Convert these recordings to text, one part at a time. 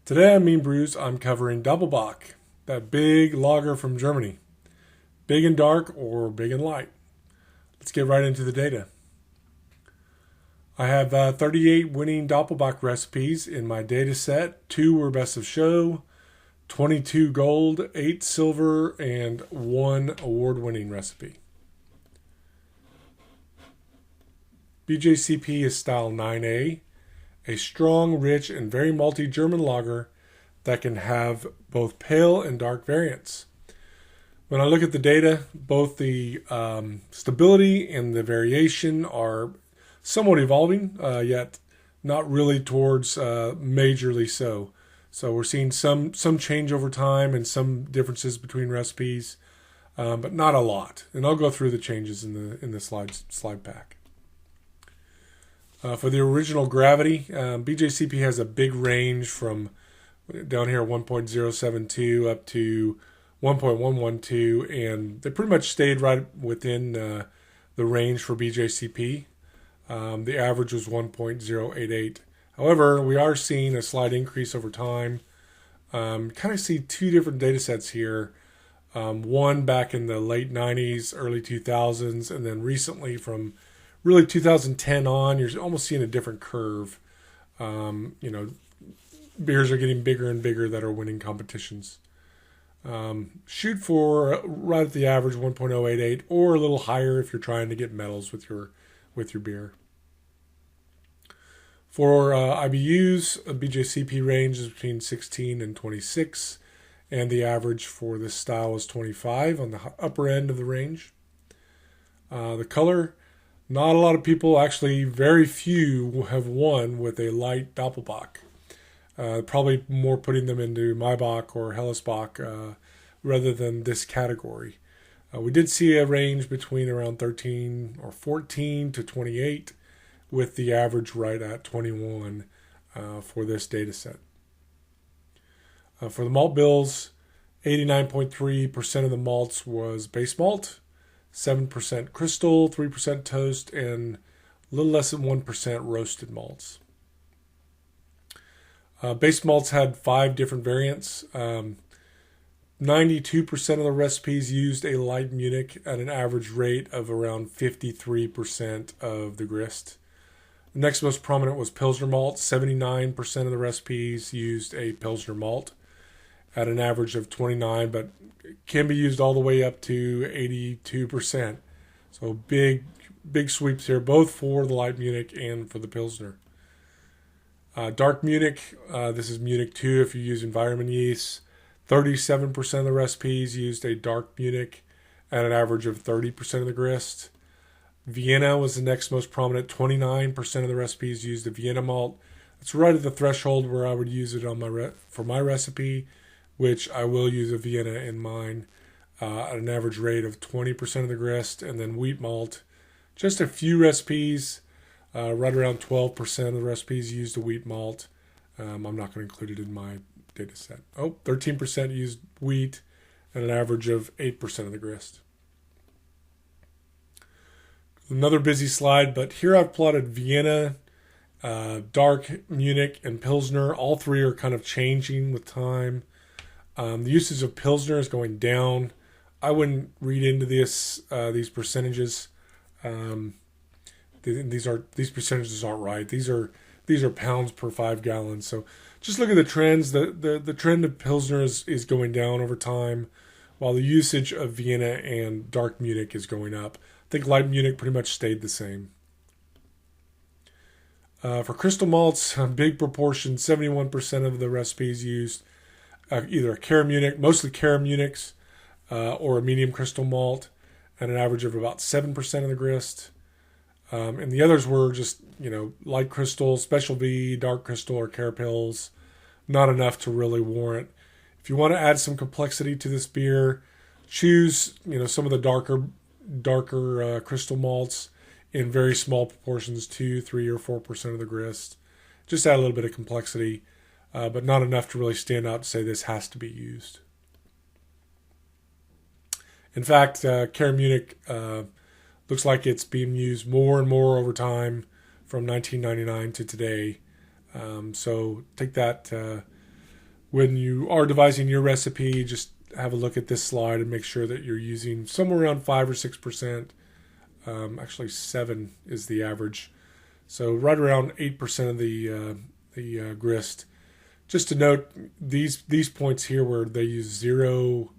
Today on Meanbrews, I'm covering Doppelbock, that big lager from Germany. Big and dark or big and light? Let's get right into the data. I have 38 winning Doppelbock recipes in my data set. 2 were best of show, 22 gold, 8 silver, and 1 award winning recipe. BJCP is style 9A, a strong, rich, and very malty German lager that can have both pale and dark variants. When I look at the data, both the stability and the variation are somewhat evolving, yet not really towards majorly so. So we're seeing some change over time and some differences between recipes, but not a lot. And I'll go through the changes in the slide pack. For the original gravity, BJCP has a big range from down here 1.072 up to 1.112, and they pretty much stayed right within the range for BJCP. The average was 1.088. However, we are seeing a slight increase over time. Kind of see 2 different data sets here. One back in the late 90s, early 2000s, and then recently from really 2010 on, you're almost seeing a different curve. Beers are getting bigger and bigger that are winning competitions. Shoot for right at the average 1.088 or a little higher if you're trying to get medals with your beer. For IBUs, a BJCP range is between 16 and 26, and the average for this style is 25 on the upper end of the range. The color, not a lot of people, actually very few, have won with a light Doppelbock. Probably more putting them into Maibach or Hellesbock rather than this category. We did see a range between around 13 or 14 to 28, with the average right at 21 for this data set. For the Malt Bills, 89.3% of the malts was base malt, 7% crystal, 3% toast, and a little less than 1% roasted malts. Base malts had 5 different variants. 92% of the recipes used a light Munich at an average rate of around 53% of the grist. The next most prominent was Pilsner malt. 79% of the recipes used a Pilsner malt at an average of 29, but can be used all the way up to 82%. So big sweeps here, both for the light Munich and for the Pilsner. Dark Munich, this is Munich 2 if you use environment yeast. 37% of the recipes used a dark Munich at an average of 30% of the grist. Vienna was the next most prominent. 29% of the recipes used a Vienna malt. It's right at the threshold where I would use it on for my recipe, which I will use a Vienna in mine at an average rate of 20% of the grist. And then wheat malt, just a few recipes, right around 12% of the recipes used a wheat malt. I'm not going to include it in my data set. 13% used wheat at an average of 8% of the grist. Another busy slide, but here I've plotted Vienna, dark Munich, and Pilsner. All 3 are kind of changing with time. The usage of Pilsner is going down. I wouldn't read into these percentages. These percentages aren't right. These are pounds per 5 gallons. So just look at the trends. The trend of Pilsner is going down over time, while the usage of Vienna and dark Munich is going up. I think light Munich pretty much stayed the same. For crystal malts, a big proportion, 71% of the recipes used either a Cara Munich, mostly Cara Munichs, or a medium crystal malt at an average of about 7% of the grist. And the others were just, light crystal, special V, dark crystal, or carapils. Not enough to really warrant. If you want to add some complexity to this beer, choose, some of the darker crystal malts in very small proportions, 2, 3, or 4% of the grist. Just add a little bit of complexity, but not enough to really stand out to say this has to be used. In fact, Cara Munich looks like it's being used more and more over time from 1999 to today. So take that When you are devising your recipe, just have a look at this slide and make sure that you're using somewhere around 5 or 6%. Actually, 7 is the average. So right around 8% of the grist. Just to note, these points here where they use 0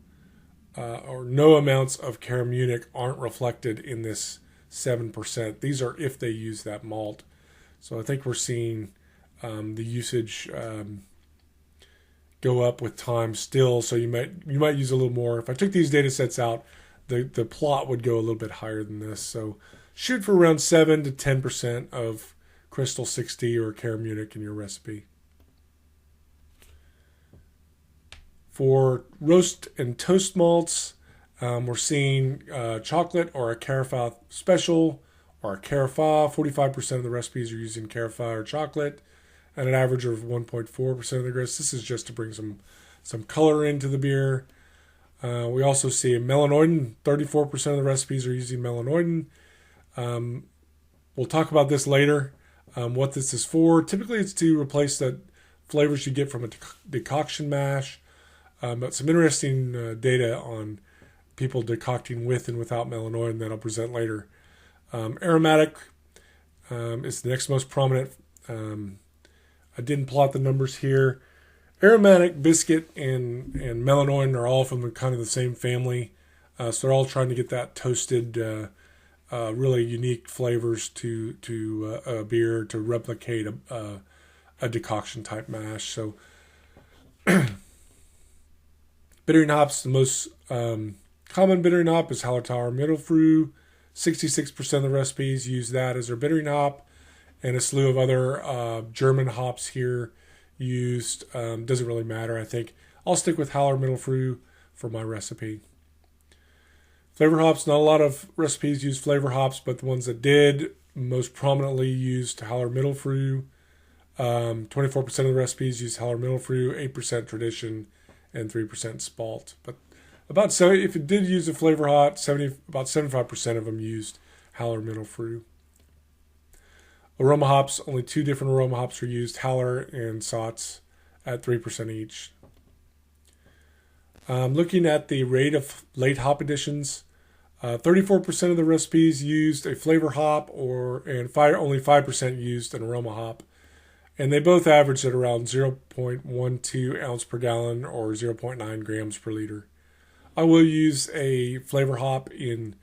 or no amounts of Cara Munich aren't reflected in this 7%. These are if they use that malt. So I think we're seeing the usage go up with time still. So you might use a little more. If I took these data sets out, the plot would go a little bit higher than this. So shoot for around 7 to 10% of Crystal 60 or Cara Munich in your recipe. For roast and toast malts, we're seeing chocolate or a Carafa special or a Carafa. 45% of the recipes are using Carafa or chocolate at an average of 1.4% of the grist. This is just to bring some color into the beer. We also see a Melanoidin. 34% of the recipes are using Melanoidin. We'll talk about this later, what this is for. Typically, it's to replace the flavors you get from a decoction mash. But some interesting data on people decocting with and without melanoidin that I'll present later. Aromatic is the next most prominent. I didn't plot the numbers here. Aromatic, biscuit, and melanoidin are all from kind of the same family. So they're all trying to get that toasted, really unique flavors to a beer to replicate a decoction type mash. So bittering hops, the most common bittering hop is Hallertauer Mittelfrüh. 66% of the recipes use that as their bittering hop, and a slew of other German hops here used. Doesn't really matter, I think. I'll stick with Haller Mittelfrüh for my recipe. Flavor hops, not a lot of recipes use flavor hops, but the ones that did most prominently used Haller Mittelfrüh. 24% of the recipes use Haller Mittelfrüh, 8% tradition, and 3% spalt. But about 70, if it did use a flavor hop, about 75% of them used Haller Mittelfrüh. Aroma hops, only 2 different aroma hops are used, Haller and Satz at 3% each. Looking at the rate of late hop additions, 34% of the recipes used a flavor hop, only 5% used an aroma hop. And they both averaged at around 0.12 ounce per gallon or 0.9 grams per liter. I will use a flavor hop in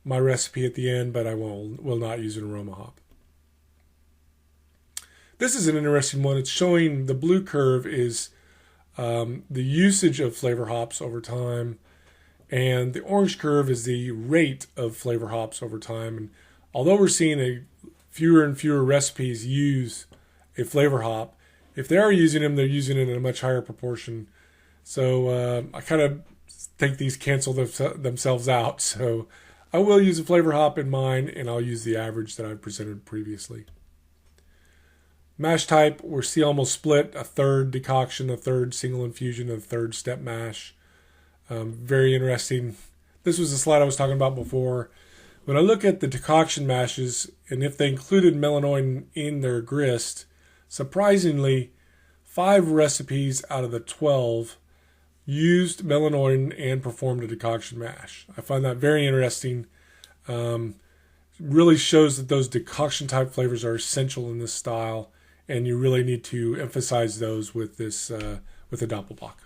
my recipe at the end, but I will not use an aroma hop. This is an interesting one. It's showing the blue curve is the usage of flavor hops over time, and the orange curve is the rate of flavor hops over time. And although we're seeing fewer and fewer recipes use a flavor hop, if they are using them, they're using it in a much higher proportion. So I kind of think these cancel themselves out. So I will use a flavor hop in mine, and I'll use the average that I presented previously. Mash type, we're see almost split, a third decoction, a third single infusion, a third step mash. Very interesting. This was the slide I was talking about before. When I look at the decoction mashes, and if they included melanoidin in their grist, surprisingly, 5 recipes out of the 12 used melanoidin and performed a decoction mash. I find that very interesting. Really shows that those decoction type flavors are essential in this style, and you really need to emphasize those with this with a Doppelbock.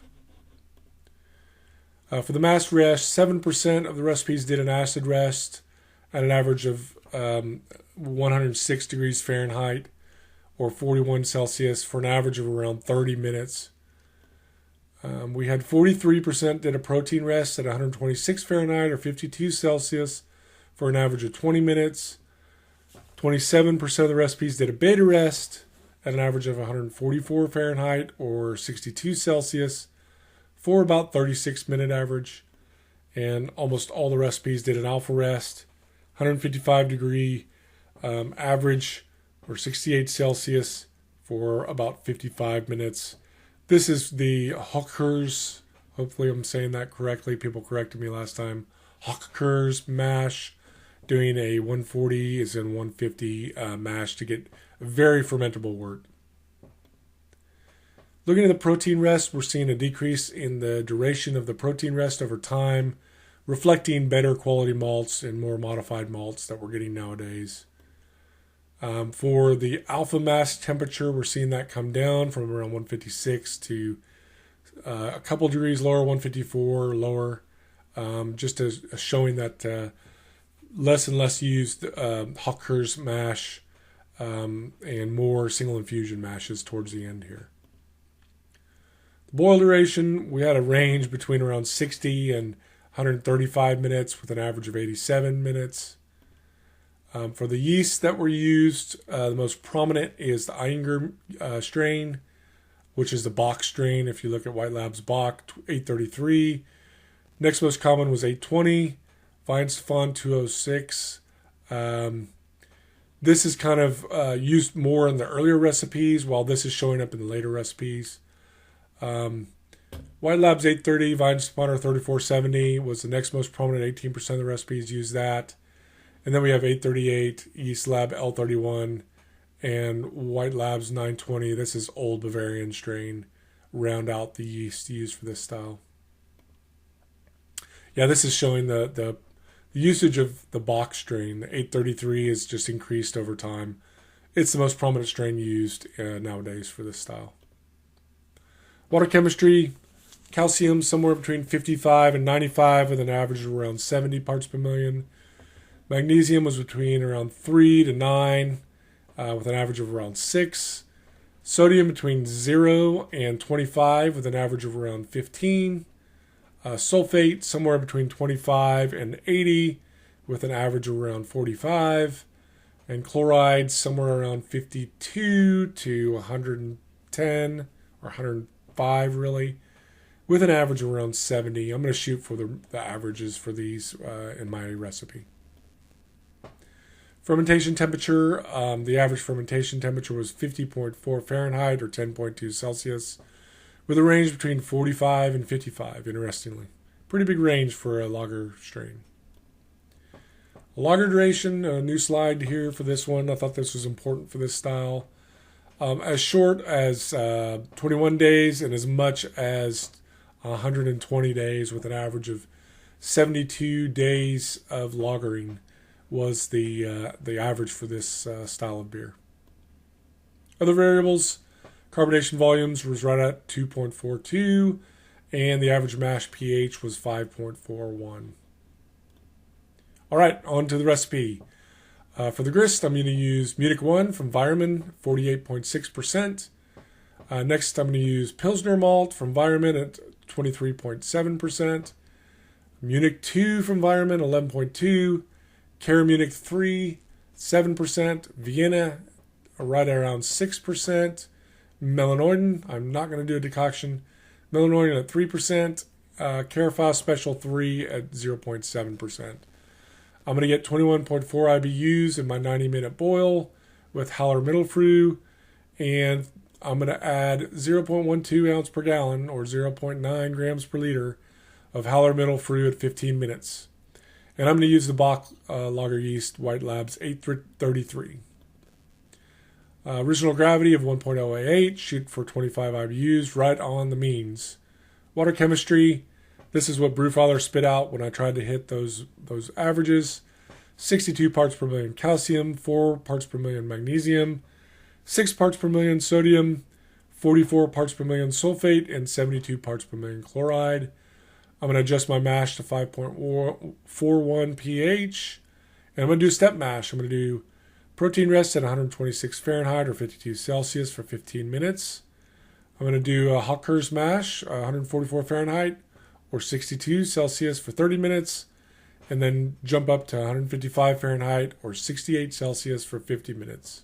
For the mash rest, 7% of the recipes did an acid rest at an average of 106 degrees Fahrenheit or 41 Celsius for an average of around 30 minutes. We had 43% did a protein rest at 126 Fahrenheit or 52 Celsius for an average of 20 minutes. 27% of the recipes did a beta rest at an average of 144 Fahrenheit or 62 Celsius for about 36-minute average. And almost all the recipes did an alpha rest, 155 degree average or 68 Celsius for about 55 minutes. This is the Hochkurs, hopefully I'm saying that correctly. People corrected me last time. Hochkurs mash, doing a 140 is in 150 mash to get very fermentable wort. Looking at the protein rest, we're seeing a decrease in the duration of the protein rest over time, reflecting better quality malts and more modified malts that we're getting nowadays. For the alpha mass temperature, we're seeing that come down from around 156 to a couple degrees lower, 154 lower, just as showing that less and less used Hockers mash and more single infusion mashes towards the end here. Boil duration, we had a range between around 60 and 135 minutes with an average of 87 minutes. For the yeast that were used, the most prominent is the Eyinger strain, which is the Bock strain. If you look at White Labs Bock, 833. Next most common was 820, Weihenstephan 206. This is kind of used more in the earlier recipes, while this is showing up in the later recipes. White Labs 830, Weihenstephan 3470 was the next most prominent. 18% of the recipes use that. And then we have 838, Yeast Lab L31, and White Labs 920. This is Old Bavarian strain. Round out the yeast used for this style. Yeah, this is showing the usage of the Bock strain. The 833 is just increased over time. It's the most prominent strain used nowadays for this style. Water chemistry, calcium somewhere between 55 and 95 with an average of around 70 parts per million. Magnesium was between around 3 to 9 with an average of around 6. Sodium between 0 and 25 with an average of around 15. Sulfate somewhere between 25 and 80 with an average of around 45. And chloride somewhere around 52 to 110 or 105 really, with an average of around 70. I'm going to shoot for the averages for these in my recipe. Fermentation temperature, the average fermentation temperature was 50.4 Fahrenheit or 10.2 Celsius, with a range between 45 and 55, interestingly. Pretty big range for a lager strain. Lager duration, a new slide here for this one. I thought this was important for this style. As short as 21 days and as much as 120 days with an average of 72 days of lagering was the average for this style of beer. Other variables, carbonation volumes was right at 2.42, and the average mash pH was 5.41. All right, on to the recipe. For the grist, I'm going to use Munich 1 from Weyermann, 48.6%. Next, I'm going to use Pilsner malt from Weyermann at 23.7%. Munich 2 from Weyermann, 11.2%. Cara Munich 3, 7%. Vienna, right around 6%. Melanoidin, I'm not going to do a decoction. Melanoidin at 3%. Carafa Special 3 at 0.7%. I'm going to get 21.4 IBUs in my 90-minute boil with Haller Mittelfrüh, and I'm going to add 0.12 ounce per gallon or 0.9 grams per liter of Haller Mittelfrüh at 15 minutes. And I'm going to use the Bock lager yeast White Labs 833. Original gravity of 1.088, shoot for 25 IBUs, right on the means. Water chemistry, this is what Brewfather spit out when I tried to hit those averages. 62 parts per million calcium, 4 parts per million magnesium, 6 parts per million sodium, 44 parts per million sulfate, and 72 parts per million chloride. I'm going to adjust my mash to 5.41 pH. And I'm going to do a step mash. I'm going to do protein rest at 126 Fahrenheit or 52 Celsius for 15 minutes. I'm going to do a Hockers mash, 144 Fahrenheit or 62 Celsius for 30 minutes. And then jump up to 155 Fahrenheit or 68 Celsius for 50 minutes.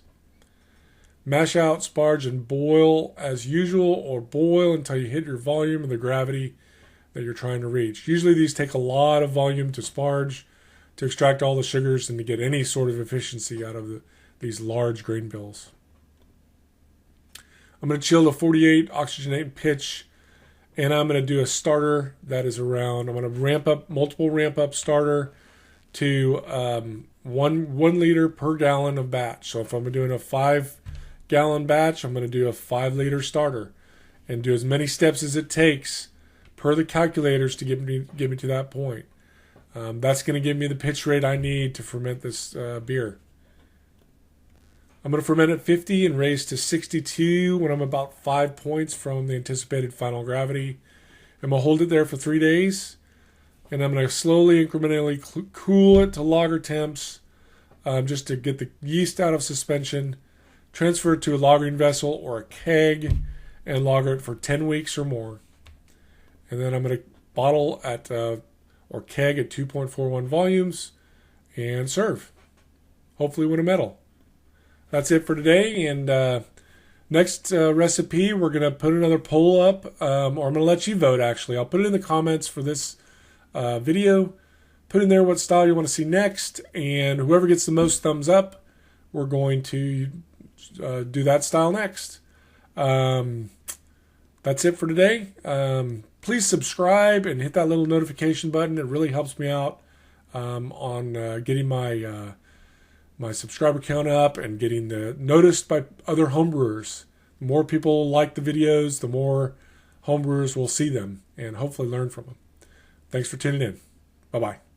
Mash out, sparge, and boil as usual, or boil until you hit your volume and the gravity that you're trying to reach. Usually these take a lot of volume to sparge, to extract all the sugars and to get any sort of efficiency out of these large grain bills. I'm going to chill to 48, oxygenate pitch, and I'm going to do a starter that is around, I'm going to multiple ramp up starter to 1 liter per gallon of batch. So if I'm doing a 5 gallon batch, I'm going to do a 5 liter starter. and do as many steps as it takes per the calculators to get me to that point. That's going to give me the pitch rate I need to ferment this beer. I'm going to ferment at 50 and raise to 62 when I'm about 5 points from the anticipated final gravity. I'm going to hold it there for 3 days, and I'm going to slowly, incrementally cool it to lager temps just to get the yeast out of suspension, transfer it to a lagering vessel or a keg, and lager it for 10 weeks or more. And then I'm going to bottle at or keg at 2.41 volumes and serve. Hopefully win a medal. That's it for today. And next recipe, we're going to put another poll up, or I'm going to let you vote, actually. I'll put it in the comments for this video. Put in there what style you want to see next, and whoever gets the most thumbs up, we're going to do that style next. That's it for today. Please subscribe and hit that little notification button. It really helps me out on getting my my subscriber count up and getting noticed by other homebrewers. The more people like the videos, the more homebrewers will see them and hopefully learn from them. Thanks for tuning in. Bye-bye.